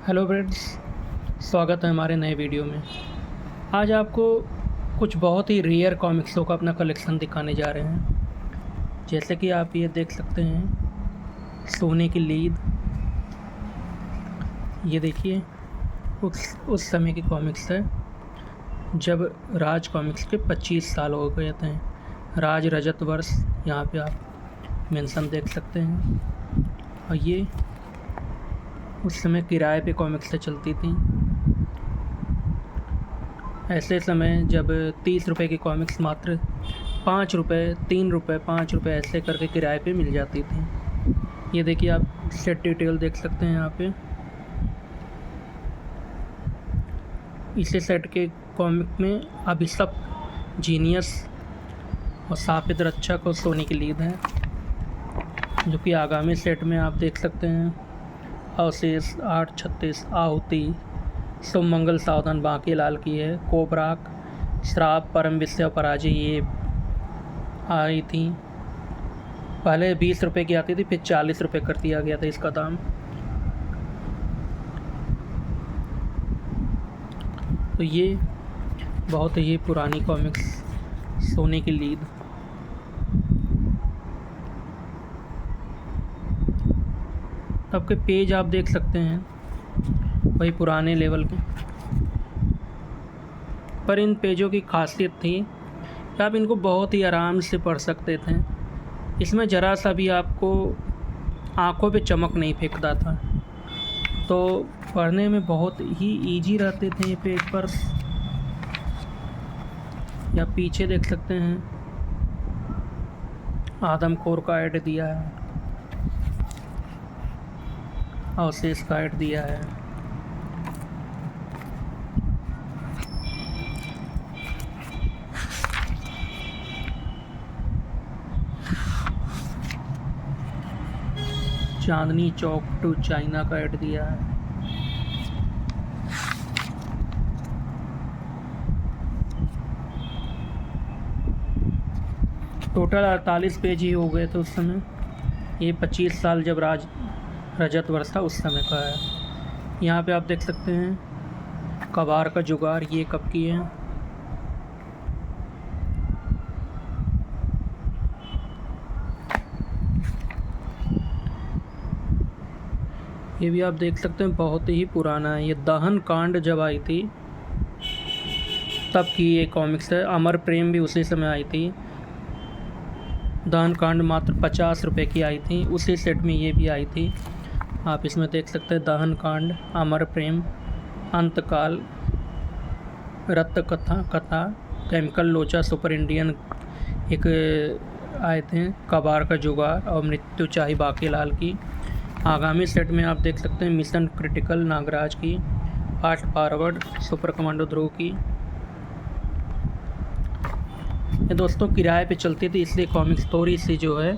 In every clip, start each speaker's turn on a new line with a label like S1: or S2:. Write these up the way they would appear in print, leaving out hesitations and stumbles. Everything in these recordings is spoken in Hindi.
S1: हेलो फ्रेंड्स, स्वागत है हमारे नए वीडियो में। आज आपको कुछ बहुत ही रेयर कॉमिक्सों का अपना कलेक्शन दिखाने जा रहे हैं। जैसे कि आप ये देख सकते हैं, सोने की लीद। ये देखिए, उस समय की कॉमिक्स है जब राज कॉमिक्स के 25 साल हो गए थे। राज रजत वर्ष यहाँ पे आप मेंशन देख सकते हैं। और ये उस समय किराए पे कॉमिक्सें चलती थी। ऐसे समय जब 30 रुपए की कॉमिक्स मात्र 5 रुपये, 3 रुपये, 5 रुपये ऐसे करके किराए पे मिल जाती थी। ये देखिए, आप सेट डिटेल देख सकते हैं यहाँ पे। इसी सेट के कॉमिक में अभिशप्त, जीनियस और सापित रक्षक और सोने की लीद है, जो कि आगामी सेट में आप देख सकते हैं। अवशेष 836, आहुति, शुभ मंगल सावधान बाकी लाल की है, कोबराक, श्राप, परम विषय और पराजय ये आई थी। पहले 20 रुपये की आती थी, फिर 40 रुपये कर दिया गया था इसका दाम। तो ये बहुत ही पुरानी कॉमिक्स, सोने की लीद। आपके पेज आप देख सकते हैं, वही पुराने लेवल के। पर इन पेजों की खासियत थी कि आप इनको बहुत ही आराम से पढ़ सकते थे। इसमें ज़रा सा भी आपको आँखों पे चमक नहीं फेंकता था, तो पढ़ने में बहुत ही इजी रहते थे ये पेज पर। या पीछे देख सकते हैं, आदमखोर का ऐड दिया है, अवशेष का ऐड दिया है। चांदनी चौक टू चाइना का ऐड दिया है। टोटल 48 पेज ही हो गए थे उस समय। ये 25 साल जब रजत वर्ष था उस समय का है। यहाँ पे आप देख सकते हैं, कबार का जुगार, ये कब की है। ये भी आप देख सकते हैं, बहुत ही पुराना है। ये दहन कांड जब आई थी तब की ये कॉमिक्स है। अमर प्रेम भी उसी समय आई थी। दहन कांड मात्र 50 रुपये की आई थी, उसी सेट में ये भी आई थी। आप इसमें देख सकते हैं, दहन कांड, अमर प्रेम, अंतकाल, रक्त कथा, केमिकल लोचा, सुपर इंडियन एक आए थे, कबार का जुगार और मृत्यु चाही बाकी लाल की। आगामी सेट में आप देख सकते हैं, मिशन क्रिटिकल नागराज की, फास्ट फॉरवर्ड सुपर कमांडो ध्रुव की। ये दोस्तों किराए पे चलती थी, इसलिए कॉमिक्स थोड़ी सी जो है,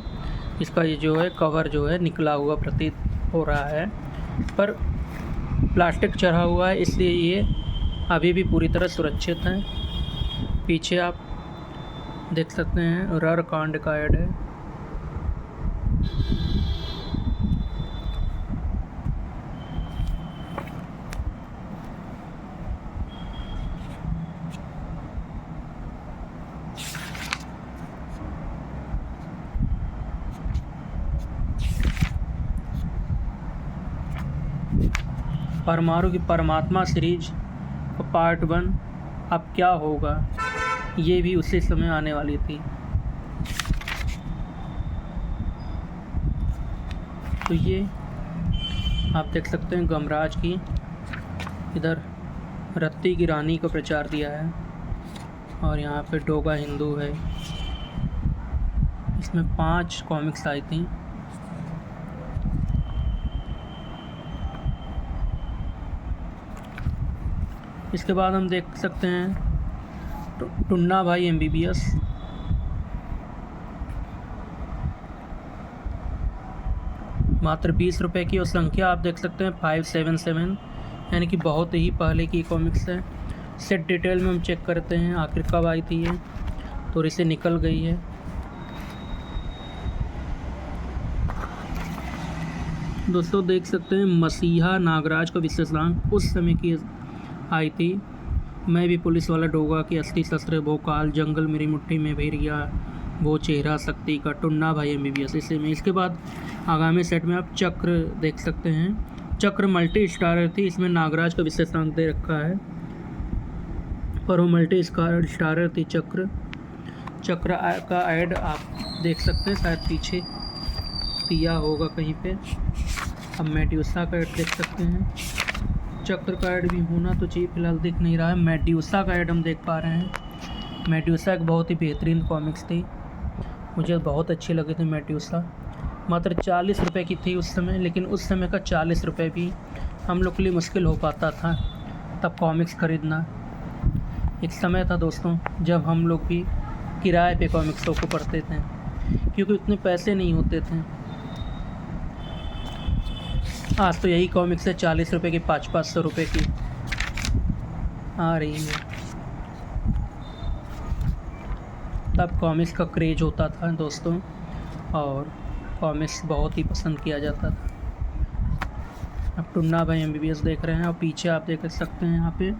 S1: इसका ये जो है कवर जो है निकला हुआ प्रतीत हो रहा है, पर प्लास्टिक चढ़ा हुआ है, इसलिए ये अभी भी पूरी तरह सुरक्षित है। पीछे आप देख सकते हैं, रर कांड का ऐड है। परमाणु की परमात्मा सीरीज का पार्ट 1 अब क्या होगा, ये भी उसी समय आने वाली थी। तो ये आप देख सकते हैं, गमराज की, इधर रत्ती की रानी को प्रचार दिया है, और यहाँ पे डोगा हिंदू है। इसमें 5 कॉमिक्स आई थी। इसके बाद हम देख सकते हैं, टुन्ना भाई MBBS, मात्र 20 रुपये की, और संख्या आप देख सकते हैं 577, यानी कि बहुत ही पहले की कॉमिक्स है। सेट डिटेल में हम चेक करते हैं आखिर कब आई थी ये, थोड़ी सी निकल गई है। दोस्तों देख सकते हैं मसीहा नागराज का विशेषांक उस समय की आई थी। मैं भी पुलिस वाला डोगा की अस्थि शस्त्र भोकाल जंगल मेरी मुट्ठी में भेड़िया वो चेहरा शक्ति का टुन्ना भाई MBBS इसे में। इसके बाद आगामी सेट में आप चक्र देख सकते हैं। चक्र मल्टी स्टारर थी, इसमें नागराज का विशेषांक दे रखा है पर वो मल्टी स्टारर थी। चक्र का ऐड आप देख सकते हैं, शायद पीछे दिया होगा कहीं पे। अब मेड्यूसा का ऐड देख सकते हैं। चक्र का ऐड भी होना तो चाहिए, फिलहाल दिख नहीं रहा है। मेड्यूसा का ऐड हम देख पा रहे हैं। मेड्यूसा एक बहुत ही बेहतरीन कॉमिक्स थी, मुझे बहुत अच्छी लगी थी मेड्यूसा। मात्र 40 रुपये की थी उस समय, लेकिन उस समय का 40 रुपये भी हम लोग के लिए मुश्किल हो पाता था तब कॉमिक्स ख़रीदना। एक समय था दोस्तों जब हम लोग भी किराए पे कॉमिक्सों को पढ़ते थे, क्योंकि उतने पैसे नहीं होते थे। आज तो यही कॉमिक्स है 40 रुपये की 500 रुपये की आ रही है। तब कॉमिक्स का क्रेज होता था दोस्तों, और कॉमिक्स बहुत ही पसंद किया जाता था। अब टुन्ना भाई MBBS देख रहे हैं, और पीछे आप देख सकते हैं यहाँ पे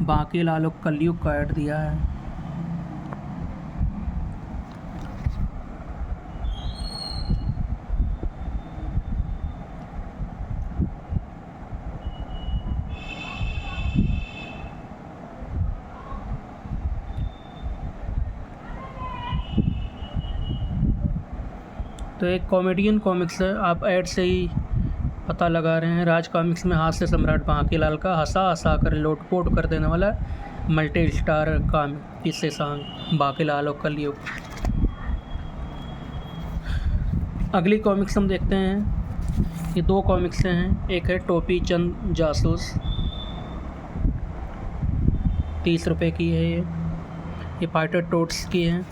S1: बाकी लालो कलयुग का ऐड दिया है। तो एक कॉमेडियन कॉमिक्स है, आप ऐड से ही पता लगा रहे हैं। राज कॉमिक्स में हास्य सम्राट बांकीलाल का हंसा कर लोटपोट कर देने वाला मल्टी स्टार कॉमिक विशेषांक बांकीलाल और कलयुग। अगली कॉमिक्स हम देखते हैं, ये 2 कॉमिक्स हैं। एक है टोपी चंद जासूस, 30 रुपये की है ये पाइटर टोट्स की है।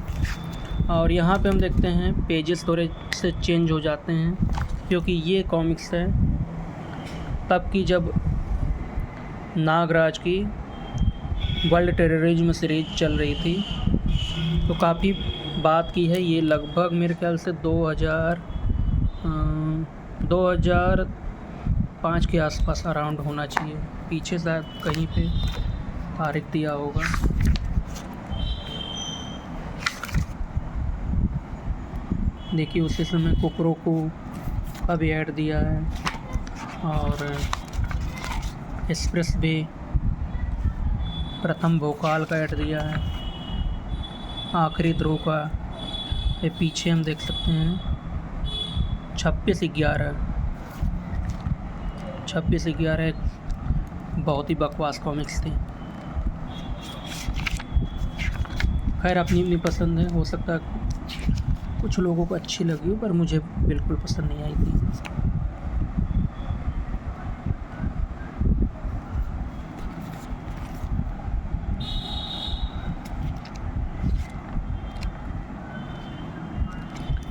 S1: और यहाँ पे हम देखते हैं पेजेस थोड़े से चेंज हो जाते हैं, क्योंकि ये कॉमिक्स है तब की जब नागराज की वर्ल्ड टेररिज्म सीरीज चल रही थी, तो काफ़ी बात की है। ये लगभग मेरे ख्याल से 2005 के आसपास अराउंड होना चाहिए। पीछे शायद कहीं पे तारीख दिया होगा। देखिए उसी समय कुकरों को का भी ऐड दिया है, और एक्सप्रेस भी प्रथम भोकाल का ऐड दिया है, आखिरी ध्रुव का। ये पीछे हम देख सकते हैं 26/11 एक बहुत ही बकवास कॉमिक्स थी। खैर अपनी अपनी पसंद है, हो सकता है कुछ लोगों को अच्छी लगी हो, पर मुझे बिल्कुल पसंद नहीं आई थी।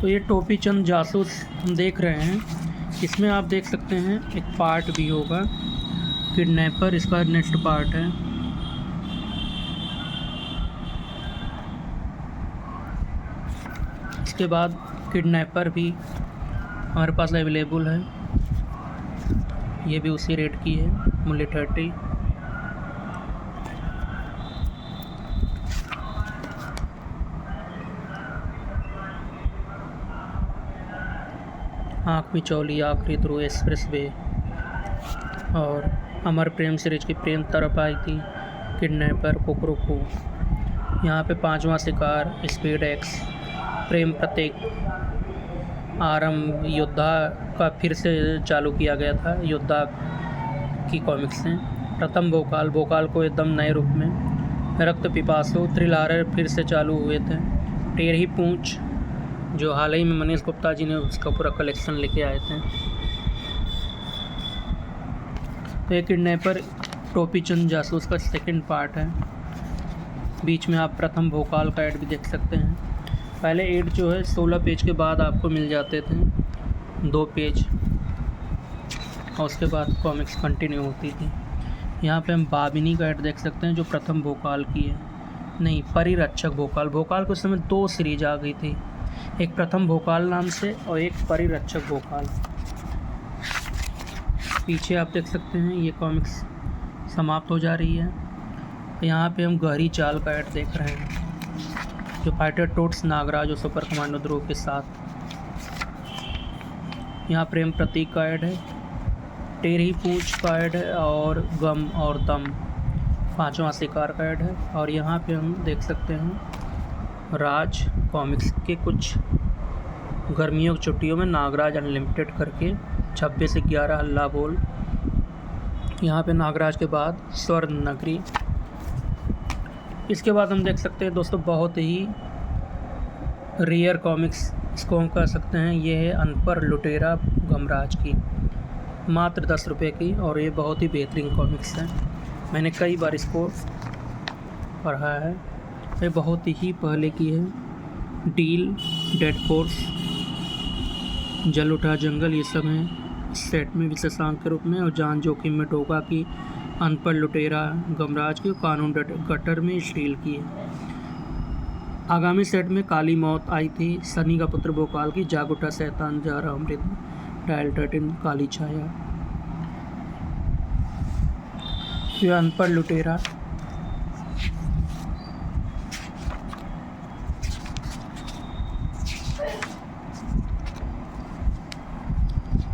S1: तो ये टोपी चंद जासूस हम देख रहे हैं, इसमें आप देख सकते हैं एक पार्ट भी होगा किडनैपर, इसका नेक्स्ट पार्ट है। इसके बाद किडनैपर भी हमारे पास अवेलेबल है, ये भी उसी रेट की है, मूल्य 30। आँख मिचौली, आखिरी ध्रुव, एक्सप्रेस वे और अमर प्रेम सीरीज की प्रेम तरफ आई थी, किडनैपर, कुकरुकू। यहाँ पे 5वां शिकार, स्पीड एक्स, प्रेम प्रतीक, आरंभ, योद्धा का फिर से चालू किया गया था, योद्धा की कॉमिक्स हैं। प्रथम भोकाल को एकदम नए रूप में, रक्त पिपासु, थ्रिलर फिर से चालू हुए थे, टेढ़ी पूंछ जो हाल ही में मनीष गुप्ता जी ने उसका पूरा कलेक्शन लेके आए थे। तो एक किडनैपर टोपी चंद जासूस का सेकंड पार्ट है। बीच में आप प्रथम भोकाल का ऐड भी देख सकते हैं। पहले ऐड जो है 16 पेज के बाद आपको मिल जाते थे 2 पेज, और उसके बाद कॉमिक्स कंटिन्यू होती थी। यहाँ पे हम बाबिनी का ऐड देख सकते हैं जो प्रथम भोकाल की है, नहीं परिरक्षक भोकाल के उस समय 2 सीरीज आ गई थी, एक प्रथम भोकाल नाम से और एक परिरक्षक भोकाल। पीछे आप देख सकते हैं ये कॉमिक्स समाप्त हो जा रही है। यहाँ पे हम गहरी चाल का ऐड देख रहे हैं जो फाइटर टोट्स नागराज और सुपर कमांडो ध्रुव के साथ। यहाँ प्रेम प्रतीक का ऐड है, टेढ़ी पूंछ का ऐड है और गम और दम पांचवा शिकार का ऐड है। और यहाँ पे हम देख सकते हैं राज कॉमिक्स के कुछ गर्मियों की छुट्टियों में नागराज अनलिमिटेड करके 26 से 11 हल्ला बोल। यहाँ पे नागराज के बाद स्वर्ण नगरी। इसके बाद हम देख सकते हैं दोस्तों बहुत ही रेयर कॉमिक्स इसको हम कह सकते हैं। ये है अनपर लुटेरा गमराज की, मात्र 10 रुपये की, और ये बहुत ही बेहतरीन कॉमिक्स है। मैंने कई बार इसको पढ़ा है। ये बहुत ही पहले की है। डील, डेड फोर्स, जल उठा जंगल, ये सब हैं इस सेट में विशेषांक के रूप में। और जान जोखिम में डोगा की, अनपढ़ लुटेरा गमराज की, कानून गटर में स्टील की है। आगामी सेट में काली मौत आई थी, सनी का पुत्र भोपाल की, जाग उठा शैतान जा रहा अमृत, डायल 13 काली छाया। यह अनपढ़ लुटेरा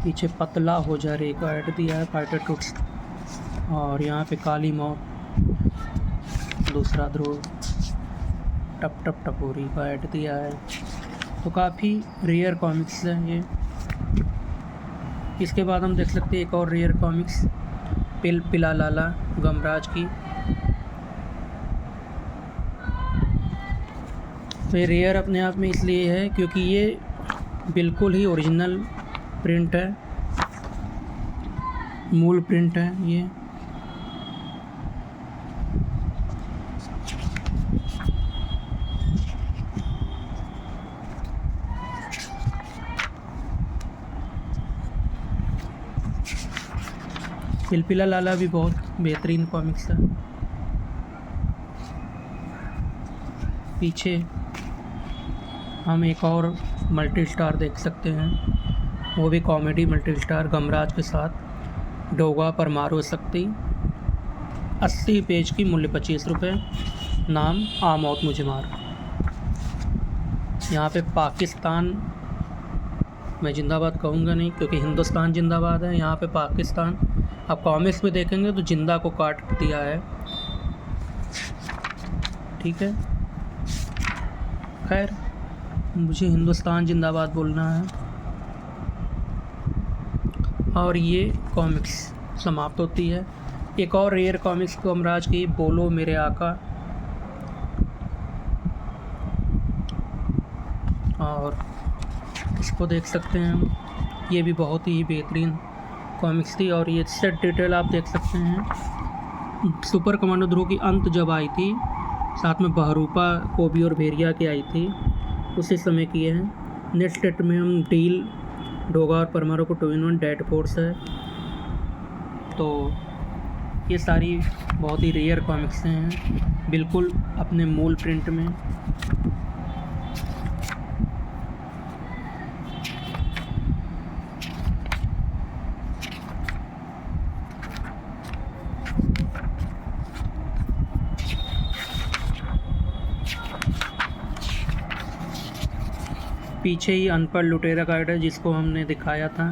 S1: पीछे पतला हो जा रही का ऐड दिया है फाइटर टूट्स। और यहाँ पे काली मौत, दूसरा ध्रुव, टप टप टपोरी का ऐड दिया है। तो काफ़ी रेयर कॉमिक्स है ये। इसके बाद हम देख सकते हैं एक और रेयर कॉमिक्स पिला लाला गमराज की। तो ये रेयर अपने आप में इसलिए है क्योंकि ये बिल्कुल ही ओरिजिनल प्रिंट है, मूल प्रिंट है ये। पिलपिला लाला भी बहुत बेहतरीन कॉमिक्स है। पीछे हम एक और मल्टी स्टार देख सकते हैं, वो भी कॉमेडी मल्टी स्टार गमराज के साथ। डोगा पर मारो शक्ति, 80 पेज की, मूल्य 25 रुपये, नाम आ मौत मुझे मार। यहाँ पे पाकिस्तान मैं जिंदाबाद कहूँगा नहीं क्योंकि हिंदुस्तान जिंदाबाद है। यहाँ पे पाकिस्तान आप कॉमिक्स में देखेंगे तो जिंदा को काट दिया है, ठीक है। खैर मुझे हिंदुस्तान जिंदाबाद बोलना है। और ये कॉमिक्स समाप्त होती है। एक और रेयर कॉमिक्स गमराज की, बोलो मेरे आका। और इसको देख सकते हैं हम, ये भी बहुत ही बेहतरीन कॉमिक्स थी। और ये सेट डिटेल आप देख सकते हैं। सुपर कमांडो ध्रुव की अंत जब आई थी, साथ में बहरूपा कोबी और भेरिया की आई थी, उसी समय की है। नेक्स्ट सेट में हम डील, डोगा और परमारो को 2-in-1 डेड फोर्स है। तो ये सारी बहुत ही रेयर कॉमिक्स हैं, बिल्कुल अपने मूल प्रिंट में। पीछे ही अनपढ़ लुटेरा का ऐड है जिसको हमने दिखाया था।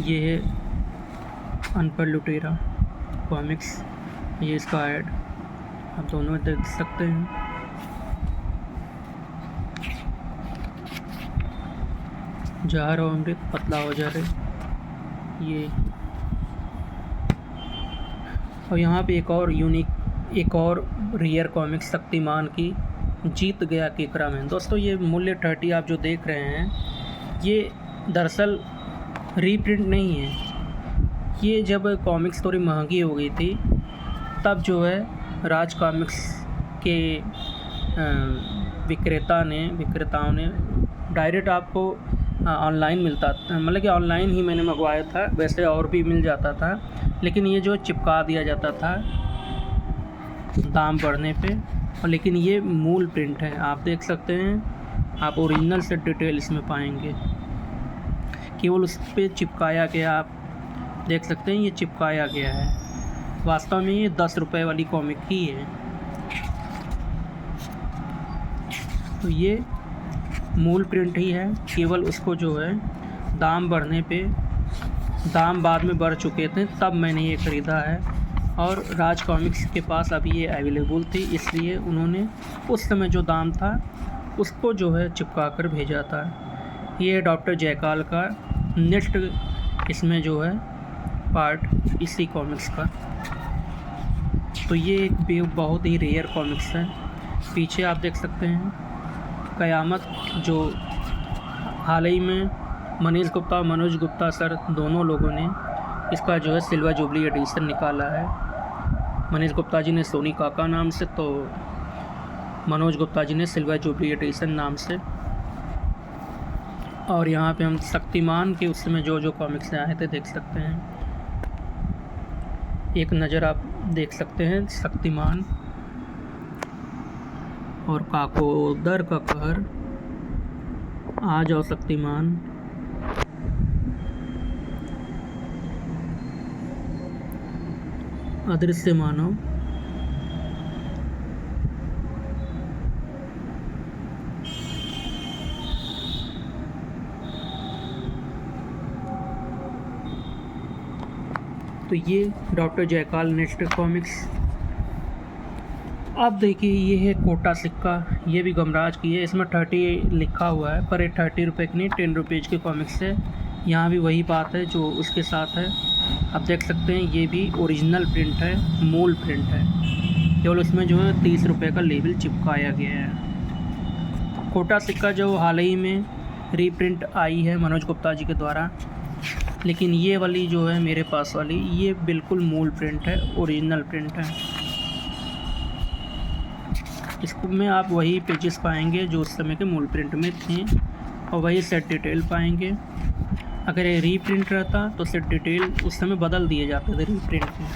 S1: ये है अनपढ़ लुटेरा कॉमिक्स, ये इसका ऐड आप दोनों देख सकते हैं। जा रहा अमृत, पतला हो जा रहे ये। और यहाँ पे एक और यूनिक, एक और रेयर कॉमिक्स शक्तिमान की, जीत गया केकरा मैन। दोस्तों ये मूल्य 30 आप जो देख रहे हैं, ये दरअसल रीप्रिंट नहीं है। ये जब कॉमिक्स थोड़ी महंगी हो गई थी तब जो है राज कॉमिक्स के विक्रेताओं ने डायरेक्ट आपको ऑनलाइन मिलता, मतलब कि ऑनलाइन ही मैंने मंगवाया था, वैसे और भी मिल जाता था, लेकिन ये जो चिपका दिया जाता था दाम बढ़ने पे। और लेकिन ये मूल प्रिंट है, आप देख सकते हैं, आप ओरिजिनल से डिटेल इसमें पाएंगे। केवल उस पर चिपकाया गया, आप देख सकते हैं ये चिपकाया गया है। वास्तव में ये 10 रुपये वाली कॉमिक ही है। तो ये मूल प्रिंट ही है, केवल उसको जो है दाम बढ़ने पे, दाम बाद में बढ़ चुके थे तब मैंने ये ख़रीदा है, और राज कॉमिक्स के पास अभी ये अवेलेबल थी, इसलिए उन्होंने उस समय जो दाम था उसको जो है चिपका कर भेजा था। ये डॉक्टर जयकाल का नेक्स्ट इसमें जो है पार्ट इसी कॉमिक्स का। तो ये एक बहुत ही रेयर कॉमिक्स है। पीछे आप देख सकते हैं क़यामत, जो हाल ही में मनीष गुप्ता और मनोज गुप्ता सर दोनों लोगों ने इसका जो है सिल्वर जुबली एडिशन निकाला है। मनीष गुप्ता जी ने सोनी काका नाम से, तो मनोज गुप्ता जी ने सिल्वर जुबली एडिशन नाम से। और यहाँ पे हम शक्तिमान के उस समय जो जो कॉमिक्स आए थे देख सकते हैं। एक नज़र आप देख सकते हैं शक्तिमान और काकोदर का कहर, आ जाओ शक्तिमान, अदृश्य मानव, तो ये डॉक्टर जयकाल नेक्स्ट कॉमिक्स। अब देखिए ये है कोटा सिक्का, ये भी गमराज की है। इसमें 30 लिखा हुआ है, पर ये 30 रुपये की नहीं 10 रुपीज़ की कॉमिक्स है। यहाँ भी वही बात है जो उसके साथ है। आप देख सकते हैं ये भी ओरिजिनल प्रिंट है, मूल प्रिंट है, केवल उसमें जो है 30 रुपये का लेबल चिपकाया गया है। कोटा सिक्का जो हाल ही में रीप्रिंट आई है मनोज गुप्ता जी के द्वारा, लेकिन ये वाली जो है मेरे पास वाली, ये बिल्कुल मूल प्रिंट है, ओरिजिनल प्रिंट है। इसमें आप वही पेजेस पाएंगे जो उस समय के मूल प्रिंट में थे, और वही सेट डिटेल पाएंगे। अगर ये रीप्रिंट रहता तो सेट डिटेल उस समय बदल दिए जाते थे रीप्रिंट में।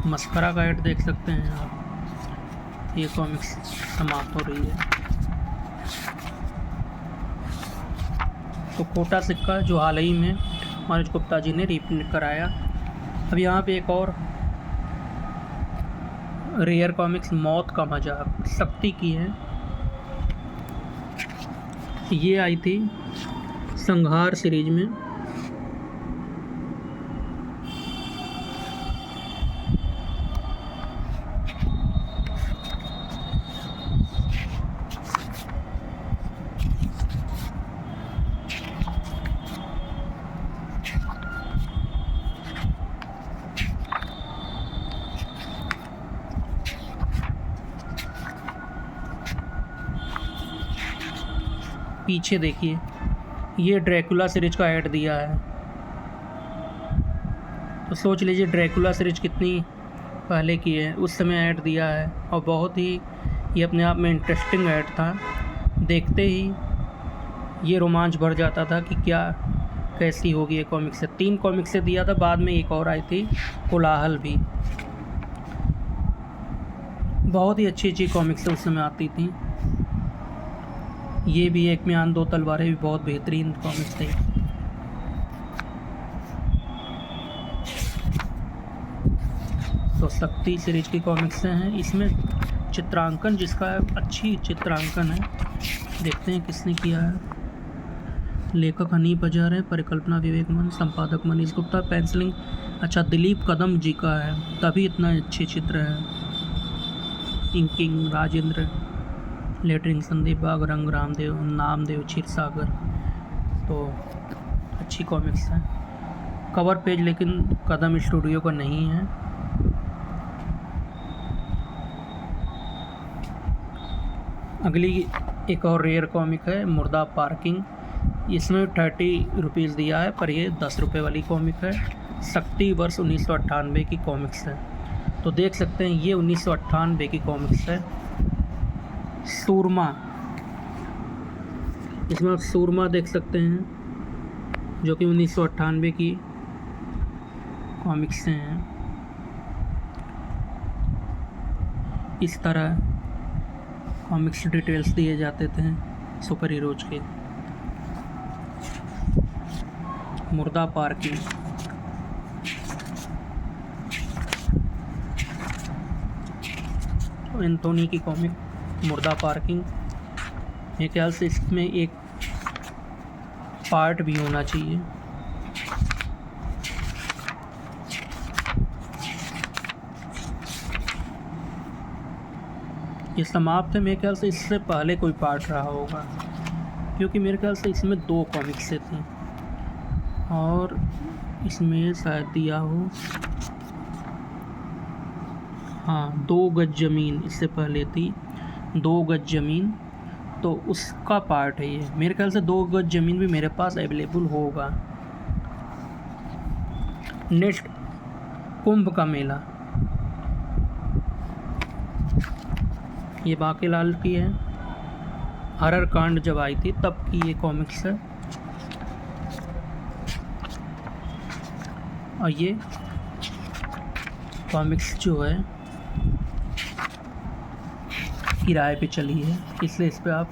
S1: मस्करा का ऐड देख सकते हैं आप। ये कॉमिक्स समाप्त हो रही है। तो कोटा सिक्का जो हाल ही में मनोज गुप्ता जी ने रीप्रिंट कराया। अब यहाँ पे एक और रेयर कॉमिक्स मौत का मजाक शक्ति की है। ये आई थी संहार सीरीज में। पीछे देखिए ये ड्रैकुला सीरीज का ऐड दिया है। तो सोच लीजिए ड्रैकुला सीरीज कितनी पहले की है, उस समय ऐड दिया है, और बहुत ही ये अपने आप में इंटरेस्टिंग ऐड था। देखते ही ये रोमांच भर जाता था कि क्या कैसी होगी ये कॉमिक्स। 3 कॉमिक्स से दिया था, बाद में एक और आई थी कोलाहल भी। बहुत ही अच्छी अच्छी कॉमिक्स उस समय आती थी। ये भी एक म्यान दो तलवारें भी बहुत बेहतरीन कॉमिक्स थी। तो शक्ति सीरीज की कॉमिक्स हैं। इसमें चित्रांकन जिसका है, अच्छी चित्रांकन है। देखते हैं किसने किया है। लेखक हनीफ अजहर है, परिकल्पना विवेकमन, संपादक मनीष गुप्ता, पेंसिलिंग अच्छा दिलीप कदम जी का है, तभी इतना अच्छे चित्र है। इंकिंग राजेंद्र, लेटरिंग संदीप बाग, रंग रामदेव, नामदेव क्षीरसागर। तो अच्छी कॉमिक्स है। कवर पेज लेकिन कदम स्टूडियो का नहीं है। अगली एक और रेयर कॉमिक है मुर्दा पार्किंग। इसमें 30 रुपीज़ दिया है, पर ये 10 रुपये वाली कॉमिक है। शक्ति वर्ष 1998 की कॉमिक्स है। तो देख सकते हैं ये 1998 की कॉमिक्स है। सूरमा, इसमें आप सूरमा देख सकते हैं जो कि 1998 की कॉमिक्स हैं। इस तरह कॉमिक्स डिटेल्स दिए जाते थे सुपर हीरोज के। मुर्दा पार्किंग, एंथोनी की कॉमिक मुर्दा पार्किंग। मेरे ख्याल से इसमें एक पार्ट भी होना चाहिए। ये समाप्त है, मेरे ख्याल से इससे पहले कोई पार्ट रहा होगा, क्योंकि मेरे ख्याल से इसमें 2 कॉमिक्स थी और इसमें शायद दिया हो, हाँ 2 गज ज़मीन इससे पहले थी, 2 गज ज़मीन, तो उसका पार्ट है ये। मेरे ख्याल से 2 गज ज़मीन भी मेरे पास अवेलेबल होगा। नेक्स्ट, कुंभ का मेला, ये बांकेलाल की है। हरर कांड जब आई थी तब की ये कॉमिक्स है। और ये कॉमिक्स जो है किराए पे चली है, इसलिए इस पे आप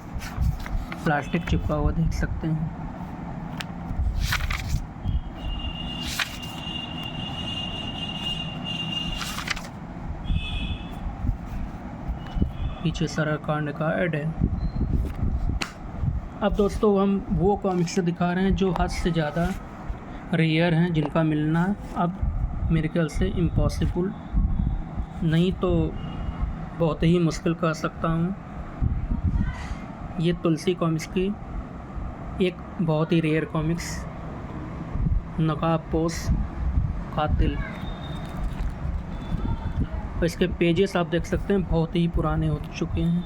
S1: प्लास्टिक चिपका हुआ देख सकते हैं। पीछे सारा कांड का ऐड है। अब दोस्तों हम वो कॉमिक्स दिखा रहे हैं जो हद से ज़्यादा रेयर हैं, जिनका मिलना अब मेरे ख्याल से इम्पॉसिबल नहीं तो बहुत ही मुश्किल कह सकता हूँ। ये तुलसी कॉमिक्स की एक बहुत ही रेयर कॉमिक्स, नकाबपोश कातिल। और इसके पेजेस आप देख सकते हैं बहुत ही पुराने हो चुके हैं,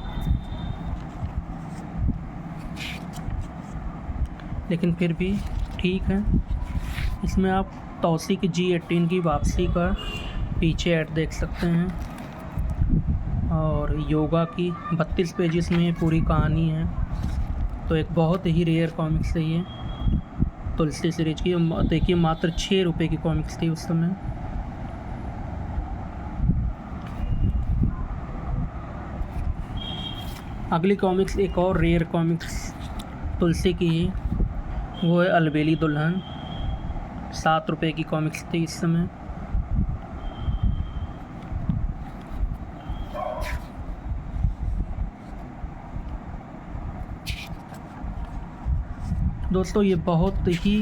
S1: लेकिन फिर भी ठीक है। इसमें आप तौसीक G18 की वापसी का पीछे ऐड देख सकते हैं और योगा की 32 पेजेस में पूरी कहानी है। तो एक बहुत ही रेयर कॉमिक्स है ये तुलसी सीरीज की। देखिए मात्र 6 रुपये की कॉमिक्स थी उस समय। अगली कॉमिक्स एक और रेयर कॉमिक्स तुलसी की ही, वो है अलबेली दुल्हन। 7 रुपये की कॉमिक्स थी इस समय। दोस्तों ये बहुत ही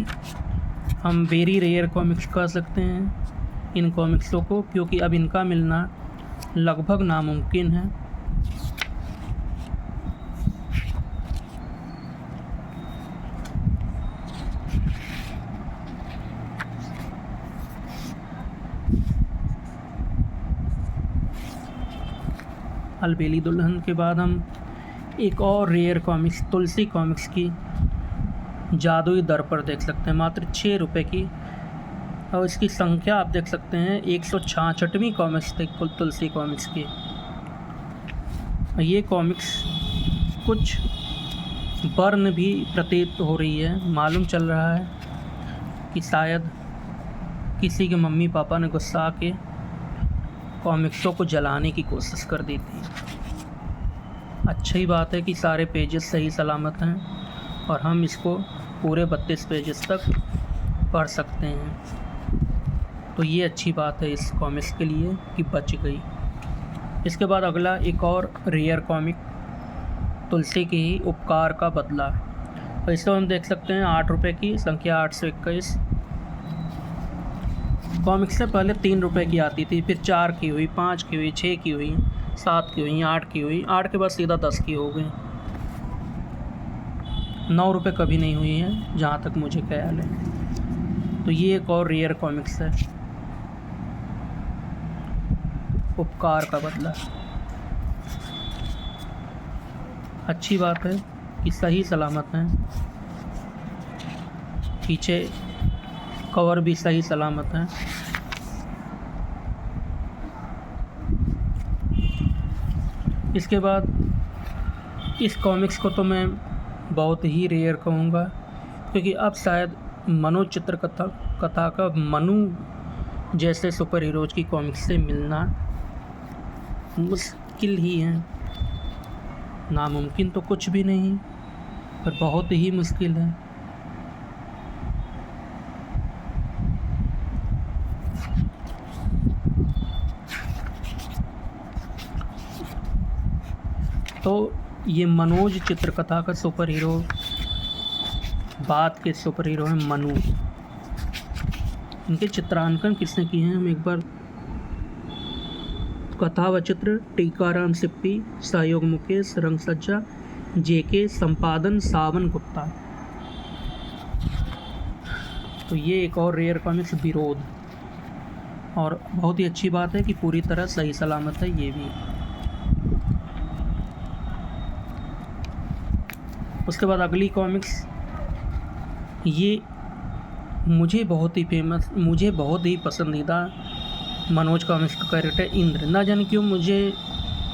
S1: हम वेरी रेयर कॉमिक्स कह सकते हैं इन कॉमिक्सों को, क्योंकि अब इनका मिलना लगभग नामुमकिन है। अलबेली दुल्हन के बाद हम एक और रेयर कॉमिक्स तुलसी कॉमिक्स की जादुई दर पर देख सकते हैं, मात्र 6 रुपये की। और इसकी संख्या आप देख सकते हैं 166वीं कॉमिक्स थी तुलसी कॉमिक्स की। ये कॉमिक्स कुछ बर्न भी प्रतीत हो रही है, मालूम चल रहा है कि शायद किसी के मम्मी पापा ने गुस्सा के कॉमिक्सों को जलाने की कोशिश कर दी थी। अच्छी बात है कि सारे पेजेस सही सलामत हैं और हम इसको पूरे 32 पेजेस तक पढ़ सकते हैं। तो ये अच्छी बात है इस कॉमिक्स के लिए कि बच गई। इसके बाद अगला एक और रेयर कॉमिक तुलसी की ही उपकार का बदला। तो इसको हम देख सकते हैं 8 रुपये की, संख्या 821। कॉमिक्स से पहले 3 रुपये की आती थी, फिर 4 की हुई, 5 की हुई, 6 की हुई, 7 की हुई, 8 की हुई, 8 के बाद सीधा 10 की हो गई। 9 रुपये कभी नहीं हुई है जहाँ तक मुझे ख्याल है। तो ये एक और रेयर कॉमिक्स है, उपकार का बदला। अच्छी बात है कि सही सलामत हैं, पीछे कवर भी सही सलामत है। इसके बाद इस कॉमिक्स को तो मैं बहुत ही रेयर कहूँगा, क्योंकि अब शायद मनोचित्र कथा का मनु जैसे सुपर हीरोज की कॉमिक्स से मिलना मुश्किल ही है। नामुमकिन तो कुछ भी नहीं, पर बहुत ही मुश्किल है। तो ये मनोज चित्रकथा का सुपर हीरो, बात के सुपर हीरो हैं मनु। इनके चित्रांकन किसने किए हैं हम एक बार। कथा व चित्र टीकाराम सिप्पी, सहयोग मुकेश, रंग सज्जा जेके, संपादन सावन गुप्ता। तो ये एक और रेयर कॉमिक्स विरोध, और बहुत ही अच्छी बात है कि पूरी तरह सही सलामत है ये भी। उसके बाद अगली कॉमिक्स, ये मुझे बहुत ही पसंदीदा मनोज कॉमिक्स का कैरेक्टर इंद्र। ना जाने क्यों मुझे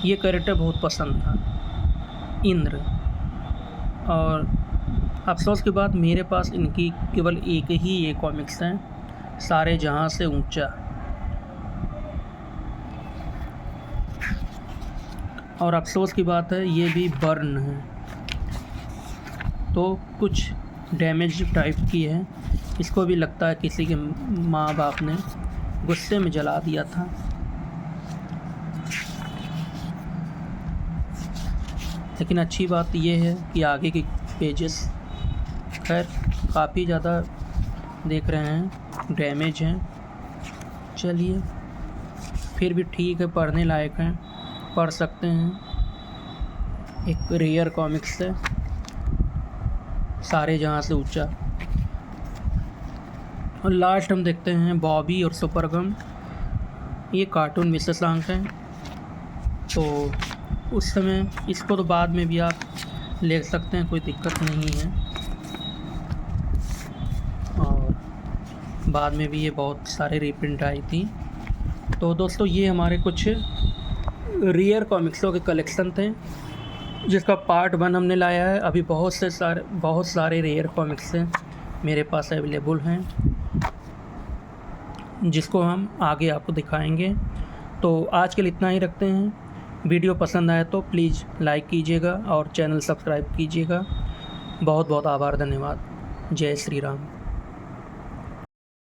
S1: ये कैरेक्टर बहुत पसंद था, इंद्र। और अफसोस की बात, मेरे पास इनकी केवल एक ही ये कॉमिक्स हैं, सारे जहां से ऊंचा। और अफसोस की बात है ये भी बर्न है, तो कुछ डैमेज टाइप की है। इसको भी लगता है किसी के माँ बाप ने गुस्से में जला दिया था। लेकिन अच्छी बात यह है कि आगे के पेजेस खैर काफ़ी ज़्यादा देख रहे हैं डैमेज हैं। चलिए फिर भी ठीक है, पढ़ने लायक हैं, पढ़ सकते हैं। एक रेयर कॉमिक्स है, सारे जहां से ऊंचा। और लास्ट हम देखते हैं बॉबी और सुपरगम। ये कार्टून विशेषांक हैं, तो उस समय इसको तो बाद में भी आप ले सकते हैं, कोई दिक्कत नहीं है। और बाद में भी ये बहुत सारे रीप्रिंट आई थी। तो दोस्तों ये हमारे कुछ रेयर कॉमिक्सों के कलेक्शन थे, जिसका पार्ट 1 हमने लाया है। अभी बहुत सारे रेयर कॉमिक्स हैं मेरे पास अवेलेबल हैं, जिसको हम आगे आपको दिखाएंगे। तो आज के लिए इतना ही रखते हैं। वीडियो पसंद आए तो प्लीज़ लाइक कीजिएगा और चैनल सब्सक्राइब कीजिएगा। बहुत बहुत आभार, धन्यवाद। जय श्री राम।